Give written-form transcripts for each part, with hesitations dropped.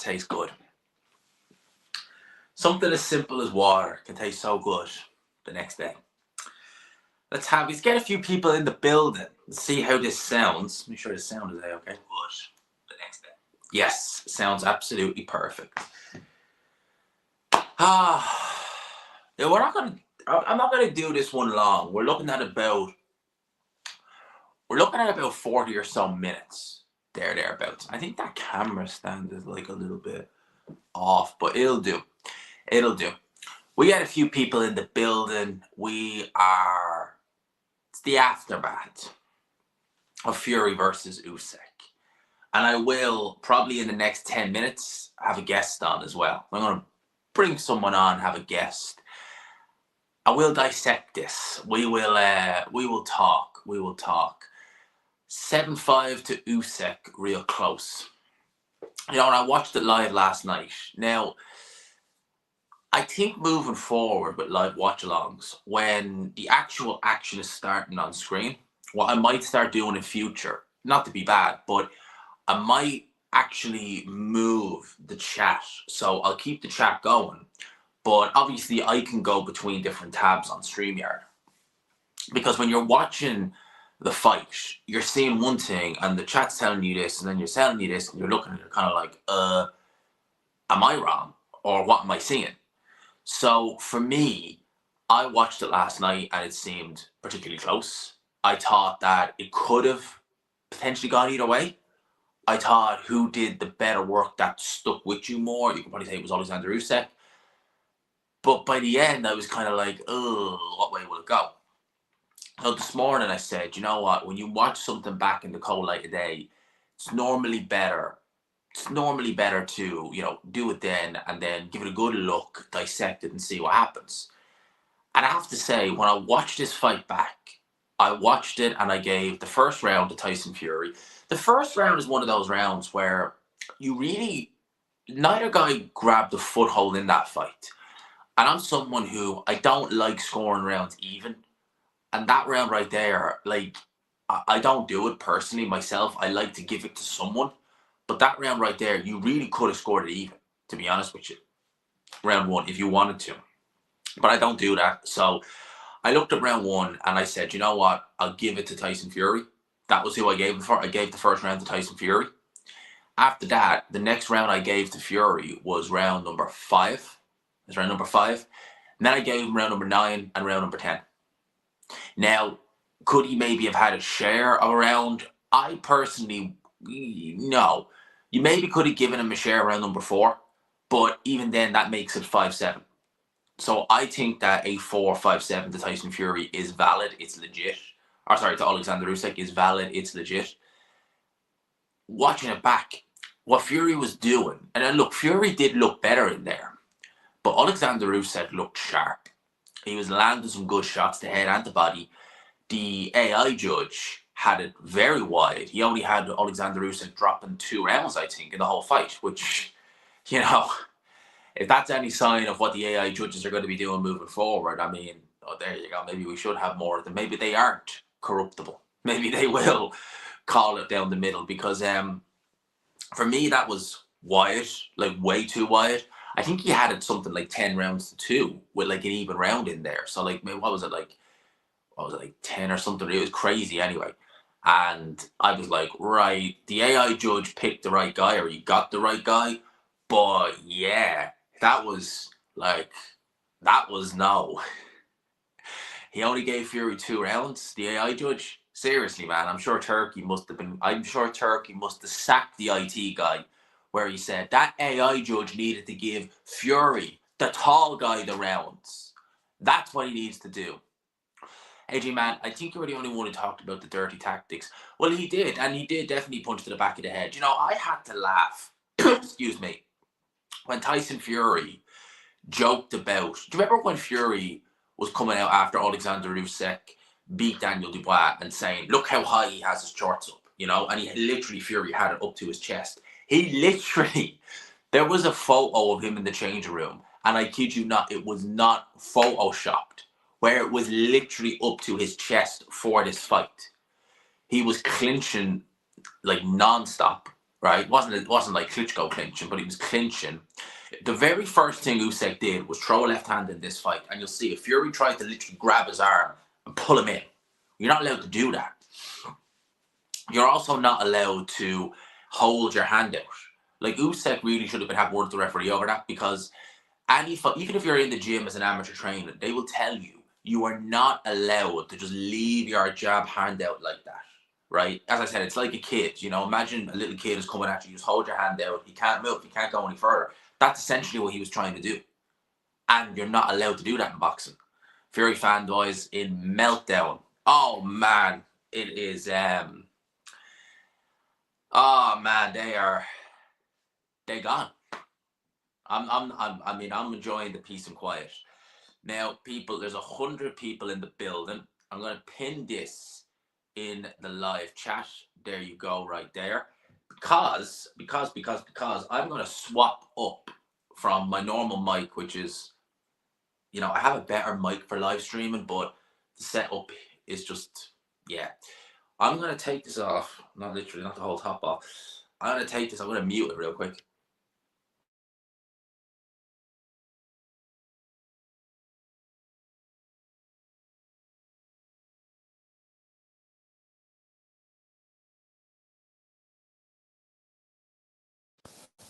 taste good. Something as simple as water can taste so good the next day. Let's get a few people in the building and see how this sounds. Make sure the sound is okay. Good the next day. Yes, sounds absolutely perfect. Yeah, I'm not gonna do this one long. We're looking at about 40 or so minutes. Thereabouts. I think that camera stand is like a little bit off, but it'll do. We got a few people in the building. It's the aftermath of Fury versus Usyk. And I will probably in the next 10 minutes have a guest on as well. I'm going to bring someone on, have a guest. I will dissect this. We will talk. 7-5 to Usyk, real close. And I watched it live last night. Now, I think moving forward with live watch-alongs, when the actual action is starting on screen, what I might start doing in future, not to be bad, but I might actually move the chat. So I'll keep the chat going, but obviously I can go between different tabs on StreamYard. Because when you're watching the fight, you're seeing one thing and the chat's telling you this, and then you're telling you this, and you're looking at it kind of like, am I wrong? Or what am I seeing? So for me, I watched it last night and it seemed particularly close. I thought that it could have potentially gone either way. I thought who did the better work that stuck with you more. You could probably say it was Oleksandr Usyk. But by the end, I was kind of like, oh, what way will it go? So this morning I said, you know what? When you watch something back in the cold light of day, it's normally better to, do it then and then give it a good look, dissect it and see what happens. And I have to say, when I watched this fight back, I watched it and I gave the first round to Tyson Fury. The first round is one of those rounds where neither guy grabbed a foothold in that fight. And I'm someone who, I don't like scoring rounds even. And that round right there, I don't do it personally myself. I like to give it to someone. But that round right there, you really could have scored it even, to be honest with you. Round one, if you wanted to. But I don't do that. So I looked at round one and I said, you know what? I'll give it to Tyson Fury. That was who I gave it for. I gave the first round to Tyson Fury. After that, the next round I gave to Fury was round number 5. And then I gave him round number 9 and round number 10. Now, could he maybe have had a share of a round? I personally, no. You maybe could have given him a share around number 4, but even then, that makes it 5-7. So I think that a 4-5-7 to Tyson Fury is valid. It's legit. To Oleksandr Usyk is valid. It's legit. Watching it back, what Fury was doing, and then look, Fury did look better in there, but Oleksandr Usyk looked sharp. He was landing some good shots to head and to body. The AI judge had it very wide. He only had Oleksandr Usyk dropping 2 rounds, I think, in the whole fight, which, if that's any sign of what the AI judges are going to be doing moving forward, I mean, there you go. Maybe we should have more of them. Maybe they aren't corruptible. Maybe they will call it down the middle, because for me, that was wide, way too wide. I think he had it something like 10 rounds to 2 with an even round in there. So what was it, 10 or something? It was crazy anyway. And I was like, right, the AI judge picked the right guy, or he got the right guy. But yeah, that was no. He only gave Fury 2 rounds, the AI judge. Seriously, man, I'm sure Turkey must have sacked the IT guy, where he said that AI judge needed to give Fury, the tall guy, the rounds. That's what he needs to do. AJ, man, I think you were the only one who talked about the dirty tactics. Well, he did, and he did definitely punch to the back of the head. I had to laugh, excuse me, when Tyson Fury joked about... Do you remember when Fury was coming out after Oleksandr Usyk beat Daniel Dubois and saying, look how high he has his shorts up, and Fury had it up to his chest. There was a photo of him in the changing room, and I kid you not, it was not photoshopped, where it was literally up to his chest for this fight. He was clinching non-stop, right? It wasn't like Klitschko clinching, but he was clinching. The very first thing Usyk did was throw a left hand in this fight, and you'll see if Fury tried to literally grab his arm and pull him in. You're not allowed to do that. You're also not allowed to hold your hand out. Like Usyk really should have been having word with the referee over that, because even if you're in the gym as an amateur trainer, they will tell you you are not allowed to just leave your jab hand out like that, right? As I said, it's like a kid. Imagine a little kid is coming at you. You just hold your hand out. You can't move. You can't go any further. That's essentially what he was trying to do, and you're not allowed to do that in boxing. Fury fan boys in meltdown. Oh man, it is. Oh man, they're gone. I'm enjoying the peace and quiet. Now, people, there's 100 people in the building. I'm gonna pin this in the live chat. There you go, right there. Because I'm gonna swap up from my normal mic, which is, I have a better mic for live streaming, but the setup is just, yeah. I'm gonna take this off. Not literally, not the whole top off. I'm gonna mute it real quick.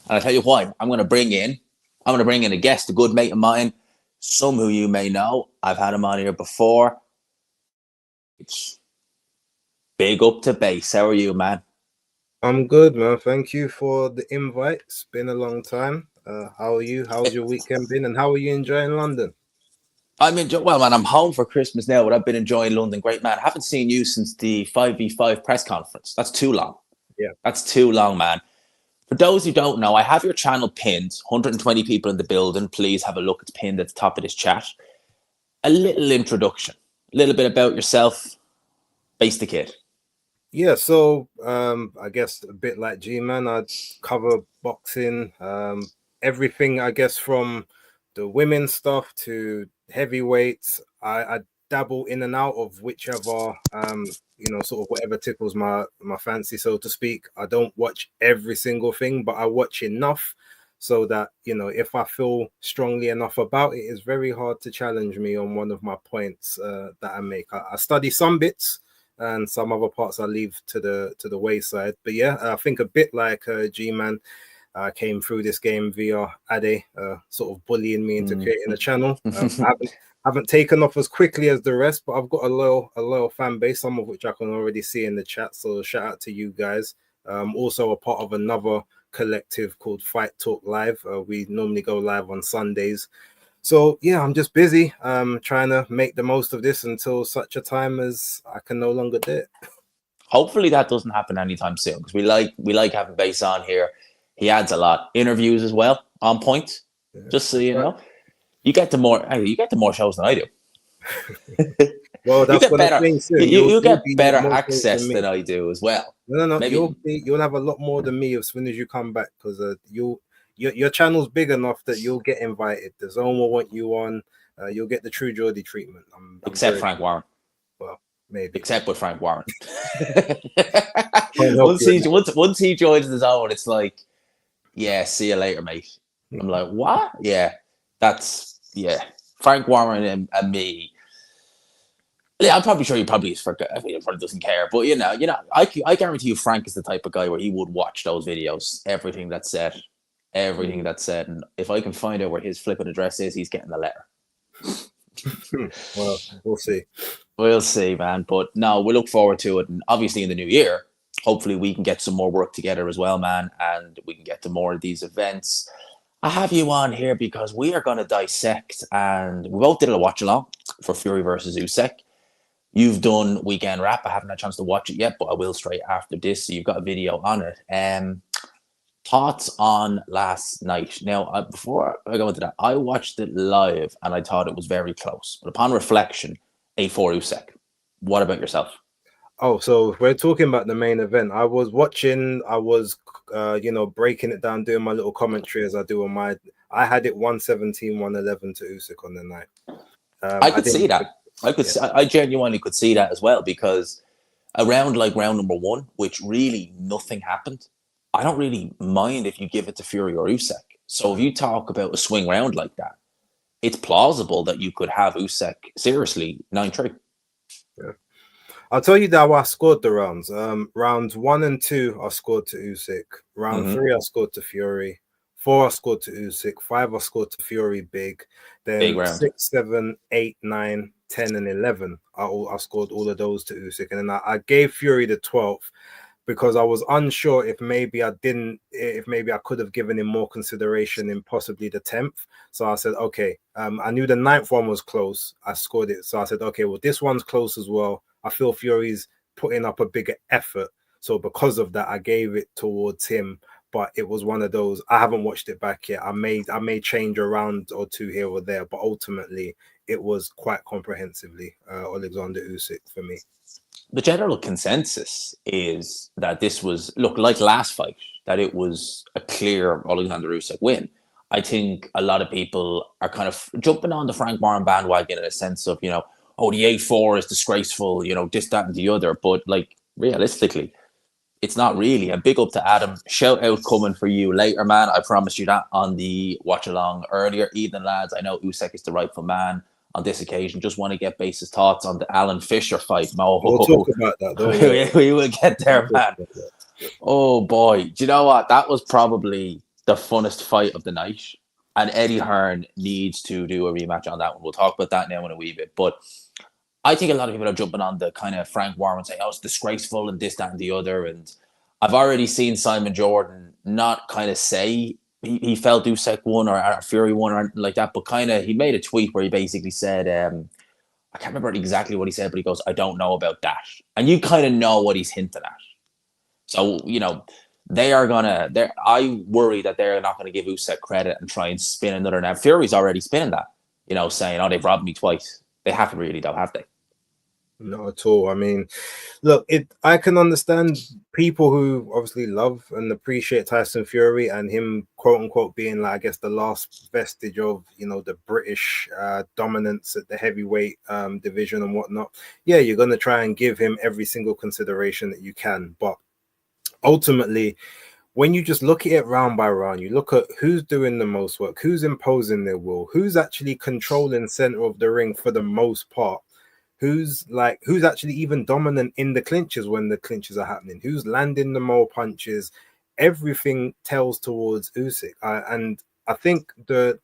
And I'll tell you why. I'm going to bring in a guest, a good mate of mine, some who you may know. I've had him on here before. It's big up to base. How are you, man? I'm good, man. Thank you for the invite. It's been a long time. How are you? How's your weekend been? And how are you enjoying London? Well, man, I'm home for Christmas now, but I've been enjoying London. Great, man. I haven't seen you since the 5v5 press conference. That's too long. Yeah. That's too long, man. For those who don't know, I have your channel pinned. 120 people in the building. Please have a look. It's pinned at the top of this chat. A little introduction. A little bit about yourself. Base the kid. Yeah, so I guess a bit like G-Man, I cover boxing, everything, I guess, from the women's stuff to heavyweights. I dabble in and out of whichever, sort of whatever tickles my fancy, so to speak. I don't watch every single thing, but I watch enough so that, if I feel strongly enough about it, it's very hard to challenge me on one of my points that I make. I study some bits, and some other parts I leave to the wayside. But yeah, I think a bit like G-Man, came through this game via Ade, sort of bullying me into creating a channel. I haven't taken off as quickly as the rest, but I've got a loyal fan base, some of which I can already see in the chat. So shout out to you guys. Also a part of another collective called Fight Talk Live. We normally go live on Sundays. So yeah, I'm just busy trying to make the most of this until such a time as I can no longer do it. Hopefully that doesn't happen anytime soon, because we like having Base on here. He adds a lot. Interviews as well, on point. Yeah. Just so you know, you get the more shows than I do. Well, that's you get better. You get better access than I do as well. No. Maybe. You'll have a lot more than me as soon as you come back, because your channel's big enough that you'll get invited. The Zone will want you on. You'll get the True Geordie treatment. Except Frank Warren. Well, maybe. Except with Frank Warren. once he joins the Zone, it's like, yeah, see you later, mate. I'm like, what? Yeah, Frank Warren and me. Yeah, I'm probably sure he probably doesn't care, but I guarantee you, Frank is the type of guy where he would watch those videos, everything that's said, and if I can find out where his flipping address is, he's getting the letter. Well, we'll see. We'll see, man. But no, we look forward to it, and obviously in the new year, hopefully we can get some more work together as well, man, and we can get to more of these events. I have you on here because we are going to dissect, and we both did a watch along for Fury versus Usyk. You've done Weekend Wrap. I haven't had a chance to watch it yet, but I will straight after this. So you've got a video on it. Thoughts on last night? Now, before I go into that, I watched it live and I thought it was very close. But upon reflection, 8-4 Usyk. What about yourself? Oh, so we're talking about the main event. I was watching. I was, breaking it down, doing my little commentary as I do on my. I had it 117, 111 to Usyk on the night. I could see that. I genuinely could see that as well, because around like round number one, which really nothing happened, I don't really mind if you give it to Fury or Usyk. So if you talk about a swing round like that, it's plausible that you could have Usyk seriously 9-3. Yeah. I'll tell you that I scored the rounds. Rounds 1 and 2, I scored to Usyk. Round 3, I scored to Fury. 4, I scored to Usyk. 5, I scored to Fury big. Big Then round. 6, 7, 8, 9, 10, and 11. I scored all of those to Usyk. And then I gave Fury the 12th because I was unsure if maybe I could have given him more consideration in possibly the 10th. So I said, okay, I knew the 9th one was close. I scored it. So I said, okay, well, this one's close as well. I feel Fury's putting up a bigger effort. So because of that, I gave it towards him. But it was one of those, I haven't watched it back yet. I may change a round or two here or there, but ultimately it was quite comprehensively Oleksandr Usyk for me. The general consensus is that this was, look, like last fight, that it was a clear Oleksandr Usyk win. I think a lot of people are kind of jumping on the Frank Warren bandwagon in a sense of, oh, the A4 is disgraceful, this, that, and the other. But, like, realistically, it's not really. A big up to Adam. Shout out coming for you later, man. I promised you that on the watch along earlier. Evening, lads. I know Usyk is the rightful man on this occasion. Just want to get Base's thoughts on the Alan Fisher fight. We'll talk about that. We will get there, man. Oh, boy. Do you know what? That was probably the funnest fight of the night. And Eddie Hearn needs to do a rematch on that one. We'll talk about that now in a wee bit. But I think a lot of people are jumping on the kind of Frank Warren saying, oh, it's disgraceful and this, that, and the other. And I've already seen Simon Jordan not kind of say he felt Usyk won or Fury won or anything like that, but kind of he made a tweet where he basically said, I can't remember exactly what he said, but he goes, I don't know about that. And you kind of know what he's hinting at. So, I worry that they're not going to give Usyk credit and try and spin another. Now, Fury's already spinning that, saying, oh, they've robbed me twice. They haven't really, though, have they? Not at all. I mean, look, I can understand people who obviously love and appreciate Tyson Fury and him, quote unquote, being like, I guess, the last vestige of, the British dominance at the heavyweight division and whatnot. Yeah, you're going to try and give him every single consideration that you can. But ultimately, when you just look at it round by round, you look at who's doing the most work, who's imposing their will, who's actually controlling center of the ring for the most part. Who's actually even dominant in the clinches when the clinches are happening? Who's landing the more punches? Everything tells towards Usyk. And I think the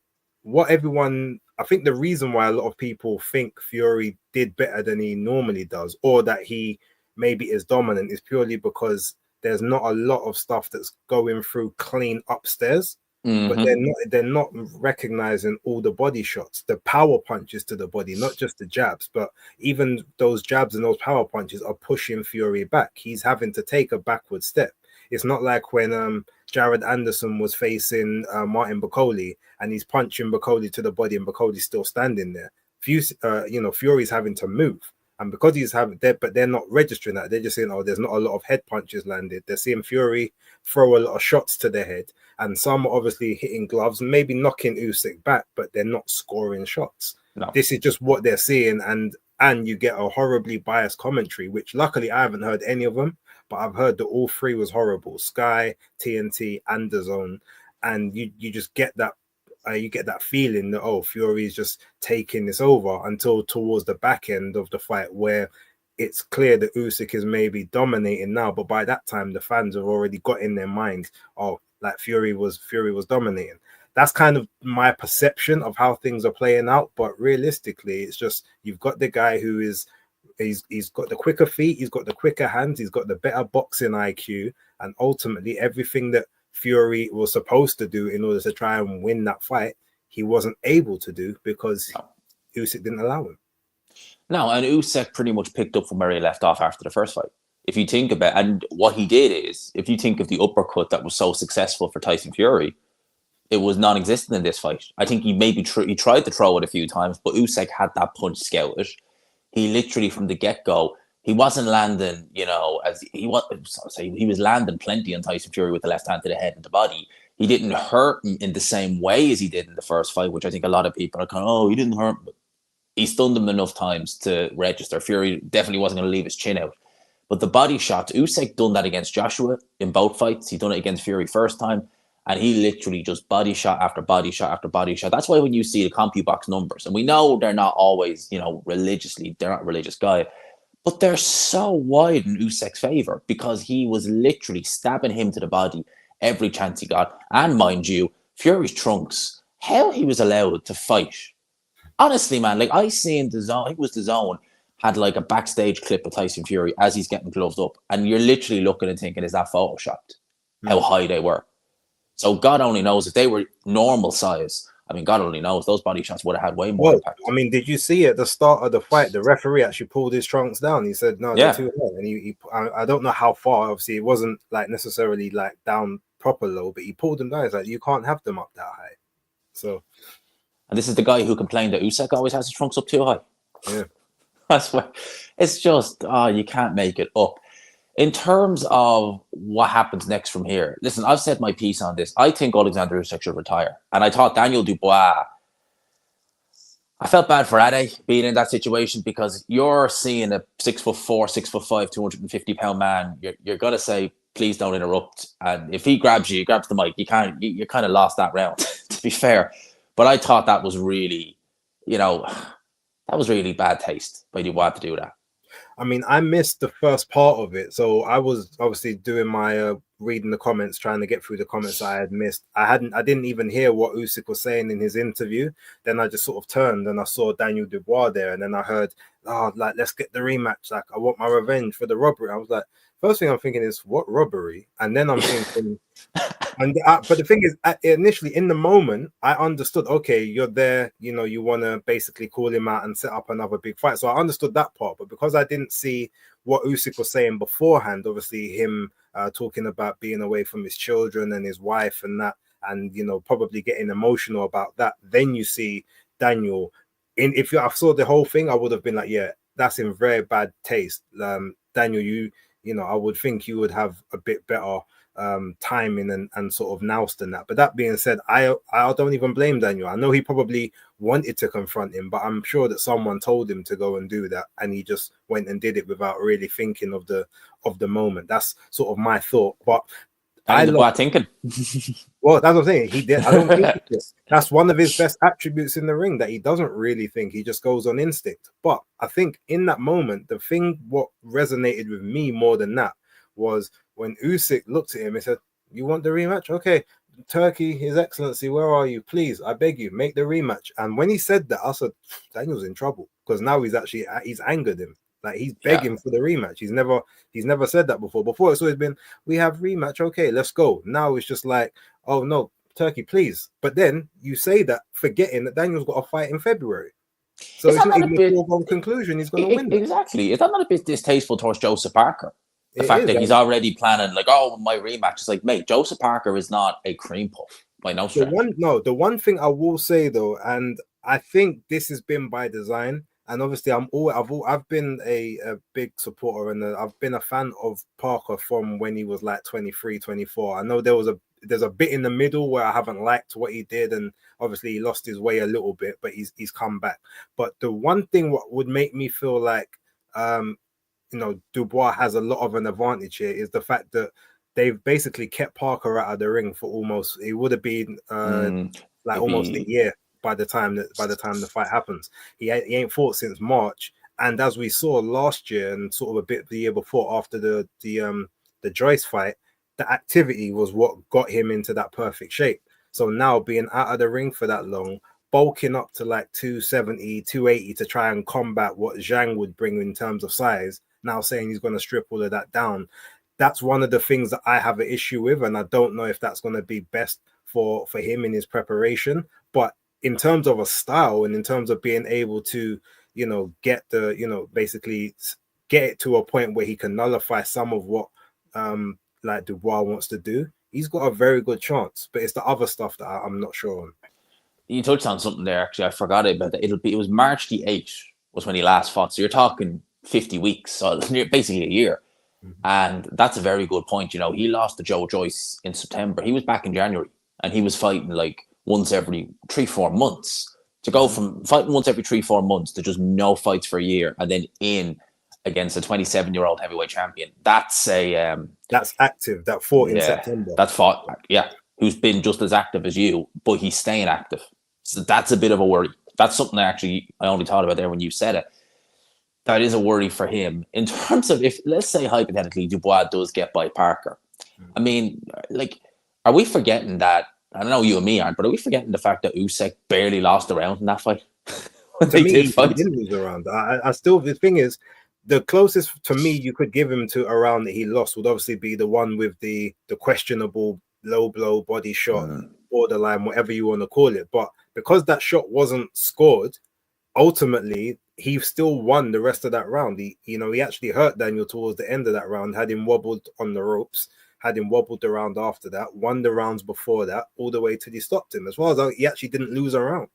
reason why a lot of people think Fury did better than he normally does, or that he maybe is dominant, is purely because there's not a lot of stuff that's going through clean upstairs. But they're not recognizing all the body shots, the power punches to the body, not just the jabs, but even those jabs and those power punches are pushing Fury back. He's having to take a backward step. It's not like when Jared Anderson was facing Martin Bakole and he's punching Bakole to the body and Bakole's still standing there. Fury's having to move. And because he's having that, but they're not registering that. They're just saying, oh, there's not a lot of head punches landed. They're seeing Fury throw a lot of shots to the head. And some are obviously hitting gloves and maybe knocking Usyk back, but they're not scoring shots. No. This is just what they're seeing. And you get a horribly biased commentary, which luckily I haven't heard any of them, but I've heard that all three was horrible. Sky, TNT, and DAZN. And you just get that. You get that feeling that, oh, Fury is just taking this over until towards the back end of the fight where it's clear that Usyk is maybe dominating now. But by that time, the fans have already got in their mind, oh, like Fury was dominating. That's kind of my perception of how things are playing out. But realistically, it's just you've got the guy who he's got the quicker feet, he's got the quicker hands, he's got the better boxing IQ, and ultimately everything that Fury was supposed to do in order to try and win that fight, he wasn't able to do because Usyk didn't allow him. No, and Usyk pretty much picked up from where he left off after the first fight. If you think about it, and what he did is, if you think of the uppercut that was so successful for Tyson Fury, it was non-existent in this fight. I think he maybe he tried to throw it a few times, but Usyk had that punch scouted. He literally, from the get-go, he wasn't landing, he was landing plenty on Tyson Fury with the left hand to the head and the body. He didn't hurt him in the same way as he did in the first fight, which I think a lot of people are kind of, oh, he didn't hurt him. He stunned him enough times to register. Fury definitely wasn't going to leave his chin out. But the body shots, Usyk done that against Joshua in both fights. He done it against Fury first time. And he literally just body shot after body shot after body shot. That's why when you see the CompuBox numbers, and we know they're not always, they're not a religious guy, but they're so wide in Usyk's favor because he was literally stabbing him to the body every chance he got. And mind you, Fury's trunks, how he was allowed to fight. Honestly, man, like I seen DAZN, I think it was DAZN, had like a backstage clip of Tyson Fury as he's getting gloved up. And you're literally looking and thinking, is that photoshopped? How high they were. So God only knows if they were normal size. I mean, God only knows those body shots would have had way more impact. I mean, did you see at the start of the fight, the referee actually pulled his trunks down? He said, no, they're too low. And I don't know how far, obviously, it wasn't like necessarily like down proper low, but he pulled them down. He's like, you can't have them up that high. So, and this is the guy who complained that Usyk always has his trunks up too high. Yeah. That's why it's just, you can't make it up. In terms of what happens next from here, listen, I've said my piece on this. I think Oleksandr Usyk should retire. And I thought Daniel Dubois, I felt bad for Ade being in that situation because you're seeing a 6'4", 6'5", 250-pound man. You're going to say, please don't interrupt. And if he grabs you, he grabs the mic, you kind of lost that round, to be fair. But I thought that was really, that was really bad taste by Dubois to do that. I mean, I missed the first part of it, so I was obviously doing my reading the comments, trying to get through the comments I had missed. I didn't even hear what Usyk was saying in his interview. Then I just sort of turned and I saw Daniel Dubois there, and then I heard, like, let's get the rematch. Like, I want my revenge for the robbery. I was like, first thing I'm thinking is, what robbery? And then I'm thinking, but the thing is, initially in the moment, I understood, okay, you're there, you want to basically call him out and set up another big fight. So I understood that part. But because I didn't see what Usyk was saying beforehand, obviously him talking about being away from his children and his wife and that, and, probably getting emotional about that. Then you see Daniel. If I saw the whole thing, I would have been like, yeah, that's in very bad taste. Daniel, I would think you would have a bit better timing and sort of nous than that. But that being said, I don't even blame Daniel. I know he probably wanted to confront him, but I'm sure that someone told him to go and do that, and he just went and did it without really thinking of the moment. That's sort of my thought. But thinking. Well, that's what I'm saying. He did. I don't think that's one of his best attributes in the ring, that he doesn't really think. He just goes on instinct. But I think in that moment, the thing what resonated with me more than that was when Usyk looked at him and said, "You want the rematch? Okay, Turkey, His Excellency, where are you? Please, I beg you, make the rematch." And when he said that, I said, Daniel's in trouble, because now he's angered him. Like, he's begging for the rematch. He's never said that before. Before, it's always been, we have rematch, okay, let's go. Now it's just like, oh no, Turkey, please. But then you say that, forgetting that Daniel's got a fight in February. So it's not even a foregone conclusion he's going to win. Exactly. Is that not a bit distasteful towards Joseph Parker? The fact that he's already planning, like, oh, my rematch is like, mate, Joseph Parker is not a cream puff by no stretch. The one thing I will say though, and I think this has been by design, and obviously I've been a big supporter, and I've been a fan of Parker from when he was like 23, 24. I know there's a bit in the middle where I haven't liked what he did, and obviously he lost his way a little bit, but he's come back. But the one thing what would make me feel like Dubois has a lot of an advantage here is the fact that they've basically kept Parker out of the ring for almost, it would have been almost a year by the time the fight happens. He ain't fought since March, and as we saw last year and sort of a bit the year before, after the Joyce fight, the activity was what got him into that perfect shape. So now being out of the ring for that long, bulking up to like 270, 280 to try and combat what Zhang would bring in terms of size, now saying he's going to strip all of that down, that's one of the things that I have an issue with, and I don't know if that's going to be best for him in his preparation. But in terms of a style, and in terms of being able to, get basically get it to a point where he can nullify some of what like Dubois wants to do, he's got a very good chance. But it's the other stuff that I'm not sure on. You touched on something there, actually. I forgot about it. It was March the 8th was when he last fought. So you're talking 50 weeks, so basically a year. Mm-hmm. And that's a very good point. He lost to Joe Joyce in September. He was back in January, and he was fighting like once every 3-4 months. To go from fighting once every 3-4 months to just no fights for a year, and then in against a 27-year-old heavyweight champion. That's that's active. That fought in September. That's fought. Yeah, who's been just as active as you, but he's staying active. So that's a bit of a worry. That's something I only thought about there when you said it. That is a worry for him in terms of if, let's say, hypothetically, Dubois does get by Parker. I mean, like, are we forgetting that? I don't know, you and me aren't, but are we forgetting the fact that Usyk barely lost a round in that fight? To me, he didn't lose a round. I still, the thing is, the closest to me you could give him to a round that he lost would obviously be the one with the questionable low blow body shot, borderline, whatever you want to call it. But because that shot wasn't scored, ultimately he still won the rest of that round. He actually hurt Daniel towards the end of that round, had him wobbled on the ropes, had him wobbled the round after that, won the rounds before that, all the way till he stopped him. As well as he actually didn't lose a round.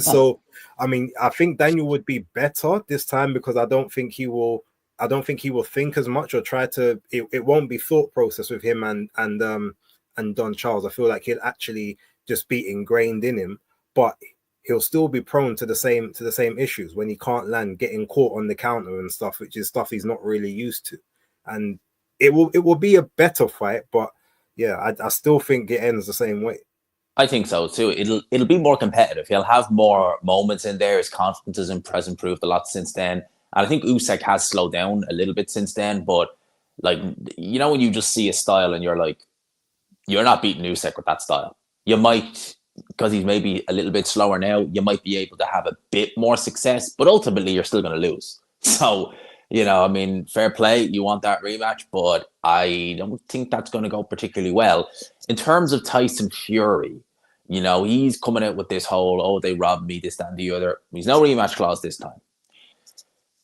So, I mean, I think Daniel would be better this time because I don't think he will think as much or try to. It won't be thought process with him and Don Charles. I feel like he'll actually just be ingrained in him, but he'll still be prone to the same issues when he can't land, getting caught on the counter and stuff, which is stuff he's not really used to. And it will be a better fight, but yeah, I still think it ends the same way. I think so too. It'll be more competitive. He'll have more moments in there. His confidence has improved a lot since then. And I think Usyk has slowed down a little bit since then. But like, you know, when you just see a style and you're like, you're not beating Usyk with that style. You might, because he's maybe a little bit slower now, you might be able to have a bit more success, but ultimately you're still going to lose. So, you know, I mean, fair play. You want that rematch, but I don't think that's going to go particularly well. In terms of Tyson Fury, you know, he's coming out with this whole, oh, they robbed me, this, that, and the other. There's no rematch clause this time.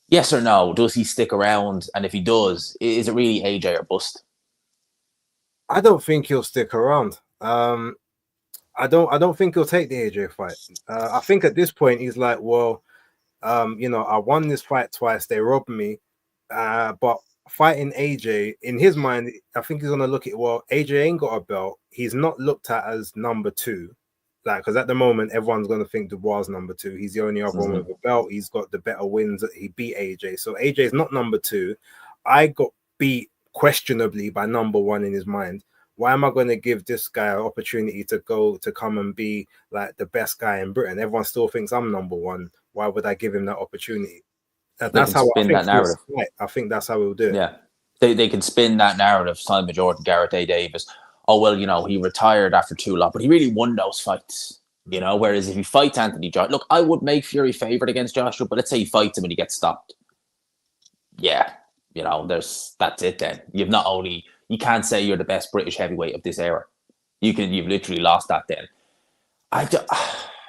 Yes or no? Does he stick around? And if he does, is it really AJ or bust? I don't think he'll stick around. I don't think he'll take the AJ fight. I think at this point he's like, well, you know, I won this fight twice. They robbed me, but fighting AJ in his mind, I think he's gonna look at, well, AJ ain't got a belt. He's not looked at as number two, like, because at the moment everyone's gonna think Dubois number two. He's the only other one with a belt. He's got the better wins. He beat AJ, so AJ is not number two. I got beat questionably by number one in his mind. Why am I going to give this guy an opportunity to come and be like the best guy in Britain? Everyone still thinks I'm number one. Why would I give him that opportunity? That's how I think that narrative. I think that's how we'll do it. Yeah, they can spin that narrative. Simon Jordan, Gareth A. Davis. Oh well, you know, he retired after too long, but he really won those fights. You know, whereas if he fights Anthony Joshua, look, I would make Fury favourite against Joshua, but let's say he fights him and he gets stopped. Yeah, you know, that's it. Then you can't say you're the best British heavyweight of this era. You've literally lost that. Then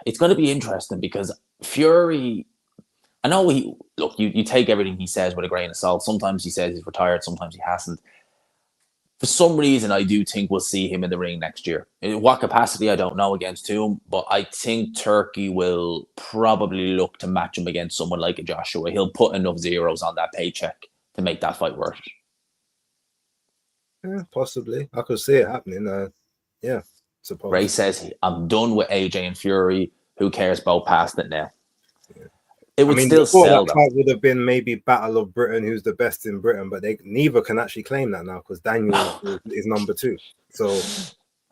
it's going to be interesting because Fury. I know you take everything he says with a grain of salt. Sometimes he says he's retired, sometimes he hasn't. For some reason, I do think we'll see him in the ring next year. In what capacity, I don't know against whom, but I think Turkey will probably look to match him against someone like a Joshua. He'll put enough zeros on that paycheck to make that fight work. Yeah, possibly. I could see it happening. Yeah, suppose. Ray says, I'm done with AJ and Fury. Who cares about past it now? Yeah. It would still sell. That fight would have been maybe Battle of Britain, who's the best in Britain, but they neither can actually claim that now because Daniel is number two. So,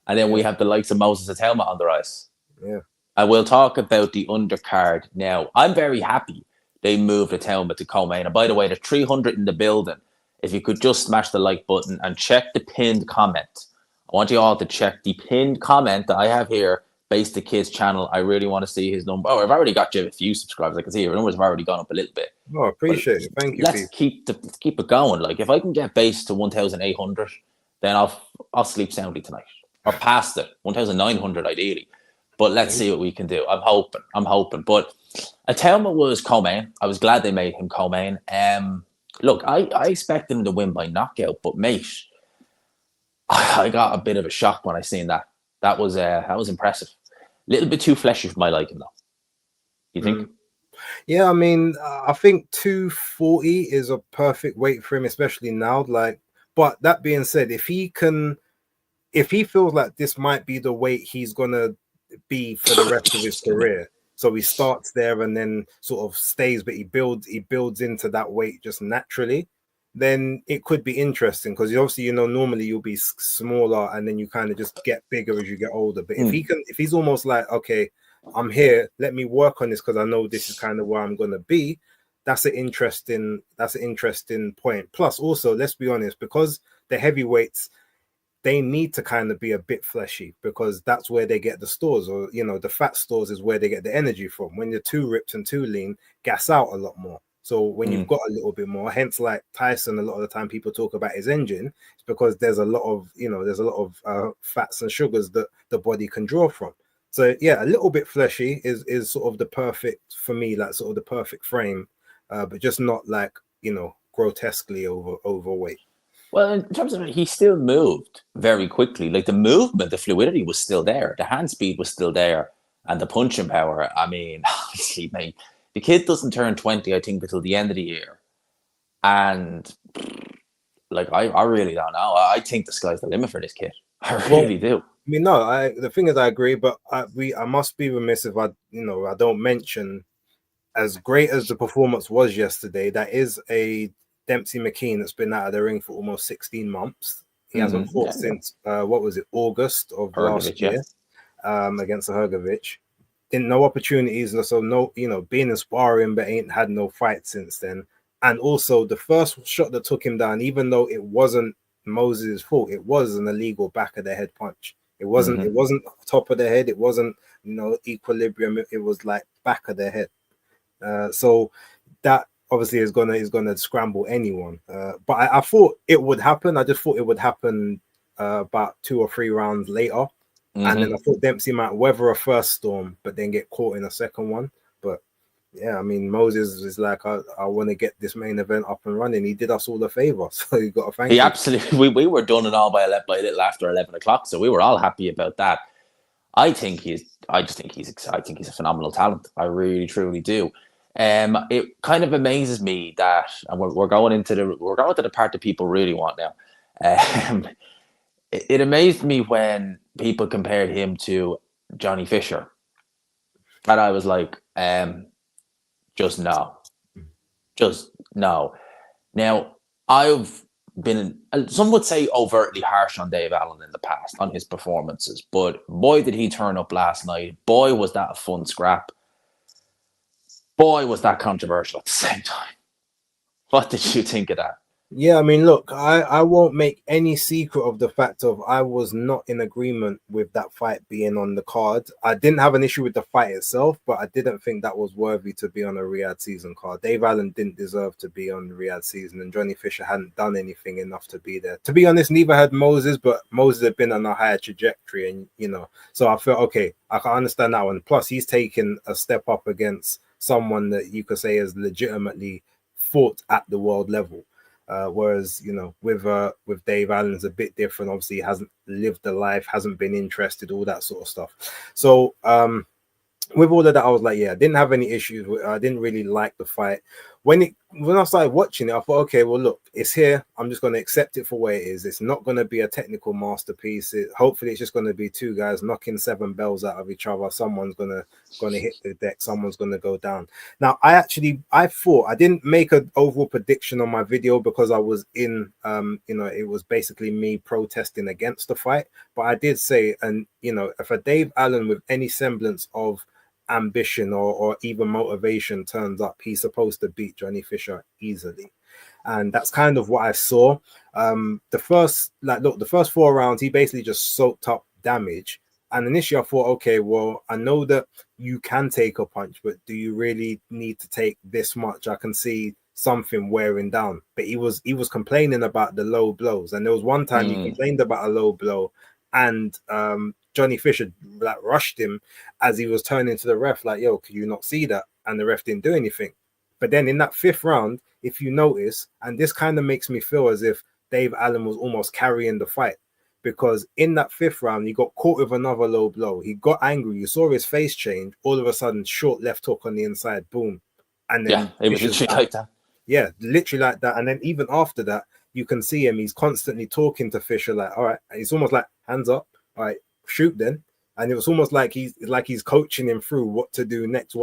and then we have the likes of Moses Atelma on the rise. Yeah, I will talk about the undercard now. I'm very happy they moved Atelma to co-main. And by the way, there's 300 in the building. If you could just smash the like button and check the pinned comment. I want you all to check the pinned comment that I have here. Base the Kids channel. I really want to see his number. Oh, I've already got you a few subscribers. I can see your numbers have already gone up a little bit. Oh, appreciate it. Thank you. Let's keep it going. Like if I can get Base to 1,800, then I'll sleep soundly tonight. Or past it, 1,900 ideally. But let's see what we can do. I'm hoping. But Atelma was co-main. I was glad they made him co-main. Look, I expected him to win by knockout, but mate, I got a bit of a shock when I seen that. That was impressive. A little bit too fleshy for my liking, though. You think? Yeah, I mean, I think 240 is a perfect weight for him, especially now. Like, but that being said, if he feels like this might be the weight he's gonna be for the rest of his career, So he starts there and then sort of stays, but he builds into that weight just naturally. Then it could be interesting because obviously, you know, normally you'll be smaller and then you kind of just get bigger as you get older. But if he's almost like, okay, I'm here, let me work on this because I know this is kind of where I'm gonna be. That's an interesting point. Plus, also, let's be honest, because the heavyweights, they need to kind of be a bit fleshy because that's where they get the stores, or you know, the fat stores is where they get the energy from. When you're too ripped and too lean, gas out a lot more. So when you've got a little bit more, hence like Tyson, a lot of the time people talk about his engine, it's because there's a lot of fats and sugars that the body can draw from. So yeah, a little bit fleshy is sort of the perfect for me, like sort of the perfect frame, but just not like, you know, grotesquely overweight. Well, in terms of it, he still moved very quickly. Like the movement, the fluidity was still there. The hand speed was still there. And the punching power, I mean, honestly, mate, the kid doesn't turn 20, I think, until the end of the year. And like, I really don't know. I think the sky's the limit for this kid. I really do. I mean, no, the thing is, I agree, but I must be remiss if I don't mention, as great as the performance was yesterday, that is a Dempsey McKean that's been out of the ring for almost 16 months. He hasn't fought since what was it, August of last year, against Hergovich. No opportunities, so no, you know, being in sparring, but ain't had no fight since then. And also the first shot that took him down, even though it wasn't Moses' fault, it was an illegal back of the head punch. It wasn't top of the head, it wasn't, you know, equilibrium, it was like back of the head. So that obviously is gonna scramble anyone. But I thought it would happen. I just thought it would happen about 2 or 3 rounds later. And then I thought Dempsey might weather a first storm, but then get caught in a second one. But yeah, I mean, Moses is like, I want to get this main event up and running. He did us all a favor, so you got to thank him. He absolutely. We were done and all by a little after 11 o'clock, so we were all happy about that. I think he's a phenomenal talent. I really, truly do. It kind of amazes me that, and we're going into the part that people really want now. It amazed me when people compared him to Johnny Fisher, and I was like, just no. Now, I've been, some would say, overtly harsh on Dave Allen in the past on his performances, but boy, did he turn up last night. Boy, was that a fun scrap. Boy, was that controversial at the same time. What did you think of that? Yeah, I mean, look, I won't make any secret of the fact of I was not in agreement with that fight being on the card. I didn't have an issue with the fight itself, but I didn't think that was worthy to be on a Riyadh season card. Dave Allen didn't deserve to be on the Riyadh season, and Johnny Fisher hadn't done anything enough to be there. To be honest, neither had Moses, but Moses had been on a higher trajectory, and you know, so I felt okay, I can understand that one. Plus, he's taken a step up against someone that you could say has legitimately fought at the world level. Whereas, you know, with Dave Allen's a bit different. Obviously, he hasn't lived the life, hasn't been interested, all that sort of stuff. So with all of that, I was like, yeah, I didn't have any issues with. I didn't really like the fight. When I started watching it, I thought, okay, well, look, it's here. I'm just going to accept it for where it is. It's not going to be a technical masterpiece. Hopefully, it's just going to be 2 guys knocking 7 bells out of each other. Someone's going to hit the deck. Someone's going to go down. Now, I thought I didn't make an overall prediction on my video because I was in, you know, it was basically me protesting against the fight. But I did say, and you know, if a Dave Allen with any semblance of ambition or even motivation turns up, he's supposed to beat Johnny Fisher easily, and that's kind of what I saw. The first 4 rounds, he basically just soaked up damage, and initially I thought, okay, well, I know that you can take a punch, but do you really need to take this much? I can see something wearing down, but he was complaining about the low blows, and there was one time he complained about a low blow, and Johnny Fisher like rushed him as he was turning to the ref, like, yo, could you not see that? And the ref didn't do anything. But then in that 5th round, if you notice, and this kind of makes me feel as if Dave Allen was almost carrying the fight, because in that 5th round, he got caught with another low blow. He got angry. You saw his face change. All of a sudden, short left hook on the inside, boom. And then it was literally like that. Yeah, literally like that. And then even after that, you can see him. He's constantly talking to Fisher, like, all right. It's almost like, hands up. All right, shoot then. and it was almost like he's coaching him through what to do next.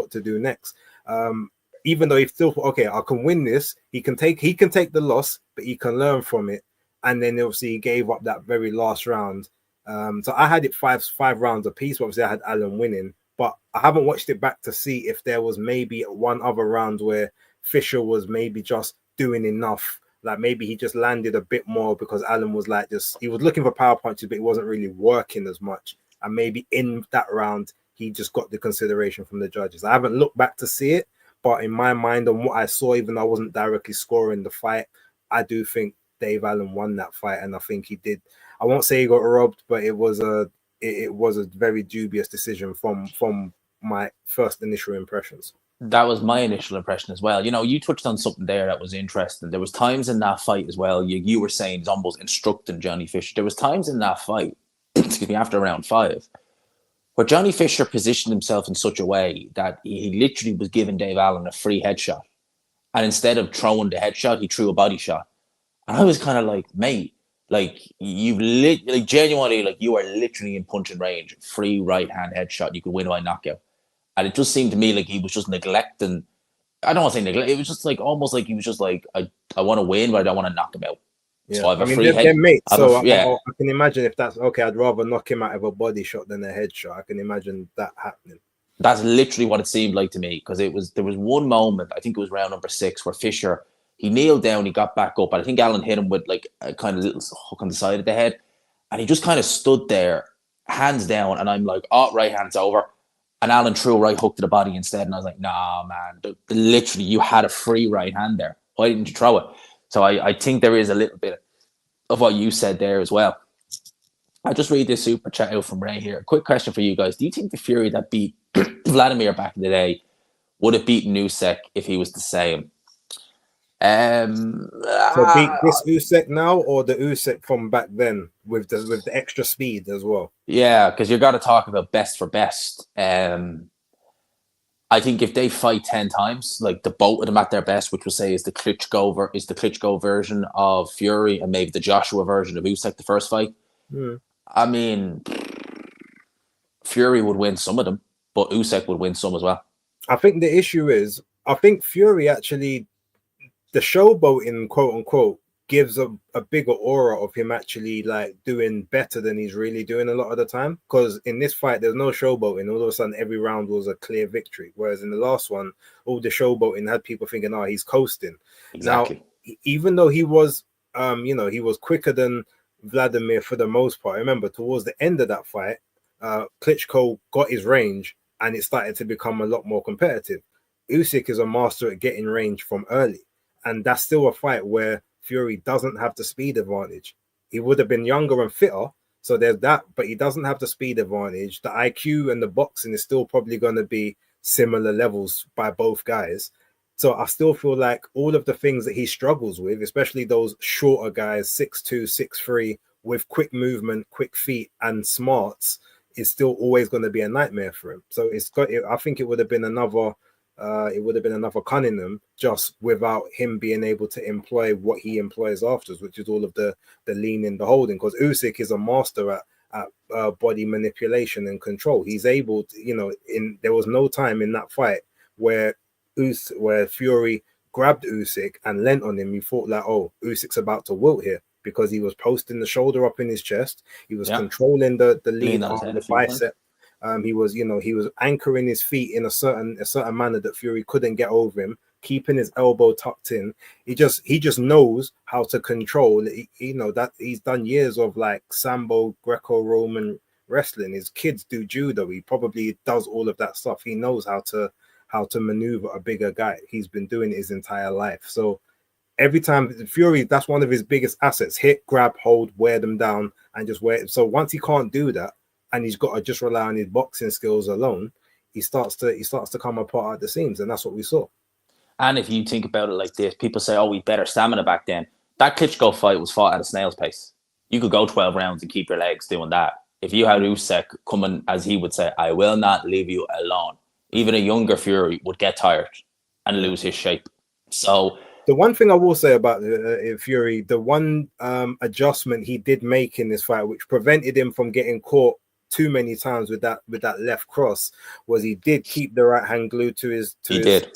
Even though he still thought, okay, I can win this. He can take the loss, but he can learn from it. And then obviously he gave up that very last round. So I had it five rounds apiece. Obviously, I had Allen winning, but I haven't watched it back to see if there was maybe one other round where Fisher was maybe just doing enough. Like maybe he just landed a bit more because Allen was like he was looking for power punches, but he wasn't really working as much. And maybe in that round, he just got the consideration from the judges. I haven't looked back to see it, but in my mind, on what I saw, even though I wasn't directly scoring the fight, I do think Dave Allen won that fight, and I think he did. I won't say he got robbed, but it was a very dubious decision from my first initial impressions. That was my initial impression as well. You touched on something there that was interesting. There was times in that fight as well. You were saying Zombo's instructing Johnny Fisher. There was times in that fight, excuse me, after round 5, where Johnny Fisher positioned himself in such a way that he literally was giving Dave Allen a free headshot, and instead of throwing the headshot, he threw a body shot. And I was kind of like, mate, like genuinely, like you are literally in punching range, free right hand headshot. You could win by knockout. And it just seemed to me like he was just neglecting. I don't want to say neglect. It was just like almost like he was just like, I want to win, but I don't want to knock him out. Yeah. So I have a free they're mates, so yeah. I can imagine if that's okay. I'd rather knock him out of a body shot than a headshot. I can imagine that happening. That's literally what it seemed like to me, because there was one moment, I think it was round number 6, where Fisher, he kneeled down, he got back up, and I think Allen hit him with like a kind of little hook on the side of the head, and he just kind of stood there, hands down, and I'm like, oh, right hand's over, and Allen threw a right hook to the body instead, and I was like, nah, man, literally, you had a free right hand there. Why didn't you throw it? So I think there is a little bit of what you said there as well. I'll just read this super chat out from Ray here. A quick question for you guys. Do you think the Fury that beat Vladimir back in the day would have beaten Usyk if he was the same? So beat this Usyk now, or the Usyk from back then with the extra speed as well? Yeah, because you've got to talk about best for best. I think if they fight 10 times, like the both of them at their best, which we'll say is the Klitschko version of Fury, and maybe the Joshua version of Usyk, the first fight. I mean, Fury would win some of them, but Usyk would win some as well. I think the issue is, I think Fury actually, the showboating, quote unquote, gives a bigger aura of him actually like doing better than he's really doing a lot of the time. Because in this fight, there's no showboating. All of a sudden, every round was a clear victory. Whereas in the last one, all the showboating had people thinking, oh, he's coasting. Exactly. Now, even though he was, he was quicker than Vladimir for the most part. I remember towards the end of that fight, Klitschko got his range and it started to become a lot more competitive. Usyk is a master at getting range from early. And that's still a fight where Fury doesn't have the speed advantage. He would have been younger and fitter, so there's that, but he doesn't have the speed advantage. The IQ and the boxing is still probably going to be similar levels by both guys. So I still feel like all of the things that he struggles with, especially those shorter guys, 6'2", 6'3", with quick movement, quick feet, and smarts, is still always going to be a nightmare for him. So I think it would have been another Cunningham, just without him being able to employ what he employs afterwards, which is all of the leaning, the holding. Because Usyk is a master at body manipulation and control. He's able to, there was no time in that fight where Fury grabbed Usyk and leant on him. You thought like, oh, Usyk's about to wilt here, because he was posting the shoulder up in his chest. He was controlling the lean on the bicep. He was anchoring his feet in a certain manner that Fury couldn't get over him, keeping his elbow tucked in. He just knows how to control. That he's done years of like Sambo, Greco-Roman wrestling. His kids do judo. He probably does all of that stuff. He knows how to maneuver a bigger guy. He's been doing it his entire life. So every time Fury, that's one of his biggest assets: hit, grab, hold, wear them down, and just wear. So once he can't do that, and he's got to just rely on his boxing skills alone, he starts to come apart at the seams, and that's what we saw. And if you think about it like this, people say, oh, we better stamina back then. That Klitschko fight was fought at a snail's pace. You could go 12 rounds and keep your legs doing that. If you had Usyk coming, as he would say, I will not leave you alone, even a younger Fury would get tired and lose his shape. So the one thing I will say about Fury, the one adjustment he did make in this fight, which prevented him from getting caught too many times with that left cross was he did keep the right hand glued to his to